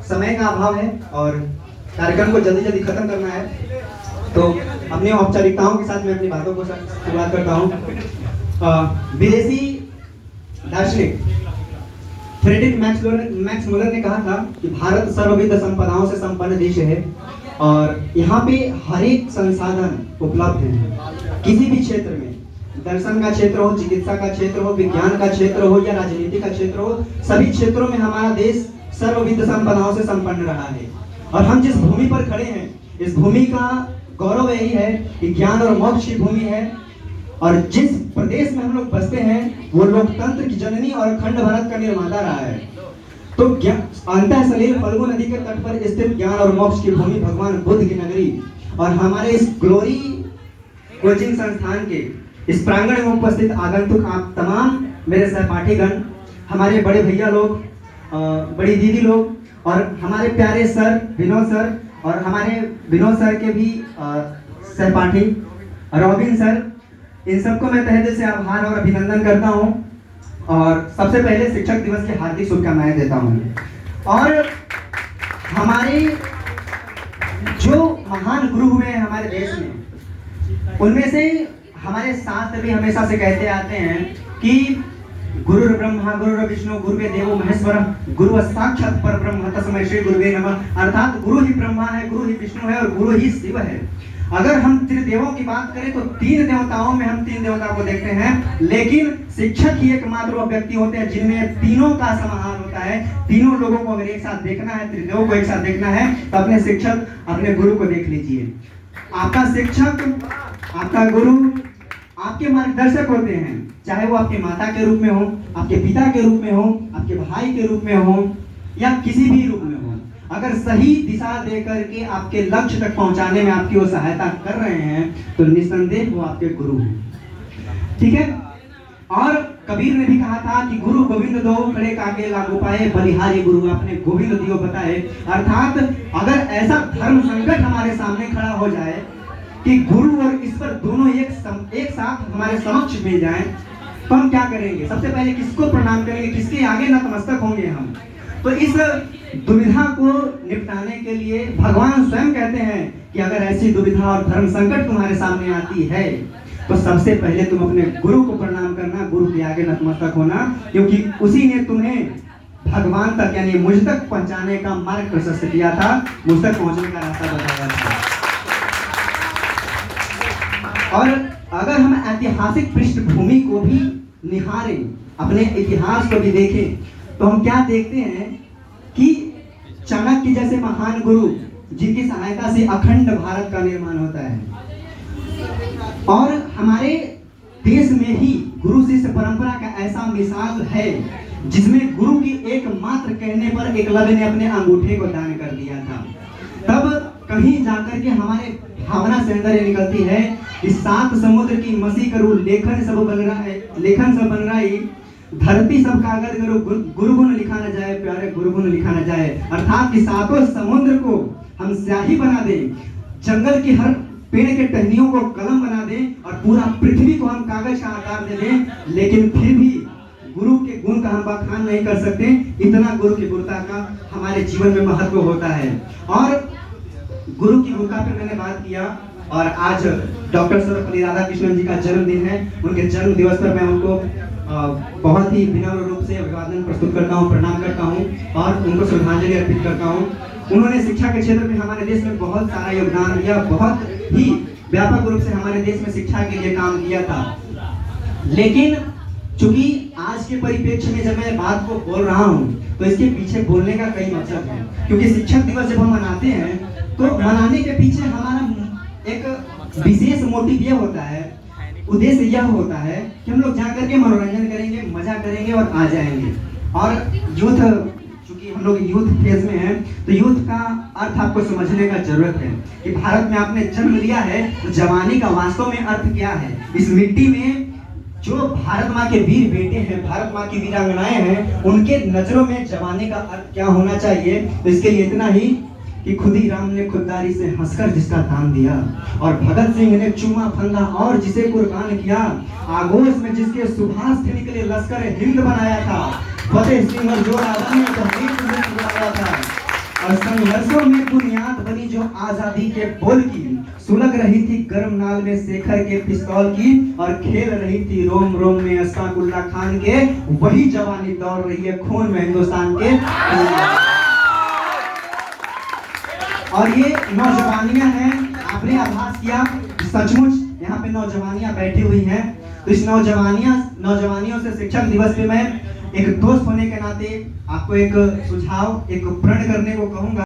समय का अभाव है और कार्यक्रम को जल्दी जल्दी खत्म करना है, तो अपनी औपचारिकताओं के साथ मैं अपनी बातों को शुरुआत करता हूँ। विदेशी दार्शनिक फ्रेडरिक मैक्स मुलर ने कहा था कि भारत सर्वविध संपदाओं से संपन्न देश है और यहाँ पे हर एक संसाधन उपलब्ध है। किसी भी क्षेत्र में, दर्शन का क्षेत्र हो, चिकित्सा का क्षेत्र हो, विज्ञान का क्षेत्र हो या राजनीति का क्षेत्र हो, सभी क्षेत्रों में हमारा देश सर्वविध संपदाओं से संपन्न रहा है। और हम जिस भूमि पर खड़े हैं, इस भूमि का गौरव यही है कि ज्ञान और मोक्ष की भूमि है। और जिस प्रदेश में हम लोग बसते हैं वो लोकतंत्र की जननी और अखंड भारत का निर्माता रहा है। तो अंतः सलील फल्गु नदी के तट पर स्थित ज्ञान और मोक्ष की भूमि भगवान बुद्ध की नगरी और हमारे इस ग्लोरी कोचिंग संस्थान के इस प्रांगण में उपस्थित आगंतुक आप तमाम मेरे सहपाठीगण, हमारे बड़े भैया लोग, बड़ी दीदी लोग और हमारे प्यारे सर विनोद सर और हमारे विनोद सर के भी सहपाठी रॉबिन सर, इन सबको मैं तहे दिल से आभार और अभिनंदन करता हूं और सबसे पहले शिक्षक दिवस की हार्दिक शुभकामनाएं देता हूं। और हमारे जो महान गुरु हुए हैं हमारे देश में, उनमें से हमारे शास्त्र भी हमेशा से कहते आते हैं कि गुरु ब्रह्मा गुरु विष्णु गुरुवे देवो महेश्वरम गुरु साक्षात परब्रह्म तस्मै श्री गुरुवे नमः। अर्थात गुरु ही ब्रह्मा है, गुरु ही विष्णु है और गुरु ही शिव है। अगर हम त्रिदेवों की बात करें तो तीन देवताओं में हम तीन देवताओं को देखते हैं, लेकिन शिक्षक ही एकमात्र वो व्यक्ति होते हैं जिनमें तीनों का समाहार होता है। तीनों लोगों को अगर एक साथ देखना है, त्रिदेवों को एक साथ देखना है, तो अपने शिक्षक अपने गुरु को देख लीजिए। आपका शिक्षक, आपका गुरु आपके मार्गदर्शक होते हैं, चाहे वो आपके माता के रूप में हो, आपके पिता के रूप में हो, आपके भाई के रूप में हो या किसी भी रूप में हो। अगर सही दिशा दे करके आपके लक्ष्य तक पहुंचाने में आपकी वो सहायता कर रहे हैं तो निस्संदेह वो आपके गुरु हैं। ठीक है। और कबीर ने भी कहा था कि गुरु गोविंद दो खड़े कागे लागू पाए, बलिहारी गुरु आपने गोविंद दियो बताए। अर्थात अगर ऐसा धर्म संकट हमारे सामने खड़ा हो जाए कि गुरु और ईश्वर दोनों एक साथ हमारे समक्ष मिल जाएं, तो हम क्या करेंगे? सबसे पहले किसको प्रणाम करेंगे, किसके आगे नतमस्तक होंगे हम? तो इस दुविधा को निपटाने के लिए भगवान स्वयं कहते हैं कि अगर ऐसी दुविधा और धर्म संकट तुम्हारे सामने आती है तो सबसे पहले तुम अपने गुरु को प्रणाम करना, गुरु के आगे नतमस्तक होना, क्योंकि उसी ने तुम्हें भगवान तक यानी मुझ तक पहुंचाने का मार्ग प्रशस्त किया था, मुझ तक पहुंचने का रास्ता बताया था। और अगर हम ऐतिहासिक पृष्ठभूमि को भी निहारें, अपने इतिहास को भी देखें, तो हम क्या देखते हैं कि चाणक्य जैसे महान गुरु जिनकी सहायता से अखंड भारत का निर्माण होता है। और हमारे देश में ही गुरु शिष्य परंपरा का ऐसा मिसाल है जिसमें गुरु की एकमात्र कहने पर एकलव्य ने अपने अंगूठे को दान कर दिया था। तब कहीं जाकर के हमारे भावना से अंदर ये निकलती है कि सात समुद्र की मसी करूं लेखन सब बन रहा है, धरती सब कागज करो गुरु गुण लिखा न जाए, प्यारे गुरु गुण लिखा न जाए। अर्थात कि सातों समुद्र को हम स्याही बना दें, जंगल की हर पेड़ के टहनियों को कलम बना दें और पूरा पृथ्वी को हम कागज का आकार दे दें, लेकिन फिर भी गुरु के गुण का हम बखान नहीं कर सकते। इतना गुरु की गुरुता का हमारे जीवन में महत्व होता है। और गुरु की गुरुता पर मैंने बात किया और आज डॉक्टर सर्वपल्ली राधाकृष्णन जी का जन्मदिन है। उनके जन्म दिवस पर मैं उनको बहुत ही विनम्र रूप से अभिवादन प्रस्तुत करता हूँ, प्रणाम करता हूँ और उनको श्रद्धांजलि अर्पित करता हूँ। उन्होंने शिक्षा के क्षेत्र में हमारे देश में बहुत सारा योगदान दिया, बहुत ही व्यापक रूप से हमारे देश में शिक्षा के लिए काम किया था। लेकिन चूंकि आज के परिप्रेक्ष्य में जब मैं बात को बोल रहा हूँ तो इसके पीछे बोलने का कई मतलब है, क्योंकि शिक्षक दिवस जब हम मनाते हैं तो मनाने के पीछे हमारा एक विशेष मोटिव ये होता है, उद्देश्य यह होता है कि हम लोग जाकर के मनोरंजन करेंगे, मजा करेंगे और आ जाएंगे। और यूथ, चूंकि हम लोग यूथ फेज में हैं, तो यूथ का अर्थ आपको समझने का जरूरत है कि भारत में आपने जन्म लिया है तो जवानी का वास्तव में अर्थ क्या है। इस मिट्टी में जो भारत माँ के वीर बेटे हैं, भारत माँ की वीरांगनाएं हैं, उनके नजरों में जवानी का अर्थ क्या होना चाहिए। तो इसके लिए इतना ही कि खुदी राम ने खुददारी से हंसकर जिसका दान दिया और भगत सिंह ने चूमा फंदा और जिसे कुर्बान किया, आगोश में जिसके सुभाष से निकले लश्कर हिंद बनाया था, फतेह सिंह और जो आदमी ने तहरीर बनाया था। और संघर्षों में बुनियाद बनी जो आजादी के बोल की, सुलग रही थी गर्म नाल में शेखर के पिस्तौल की, और खेल रही थी रोम रोम में अशफाकुल्ला खान के, वही जवानी दौड़ रही है खून में हिंदुस्तान के। और ये नौजवानियां हैं, आपने आभास किया सचमुच यहाँ पे नौजवानियां बैठी हुई हैं। तो इस नौजवानियों से शिक्षक दिवस पे मैं एक दोस्त होने के नाते आपको एक सुझाव, एक प्रण करने को कहूंगा।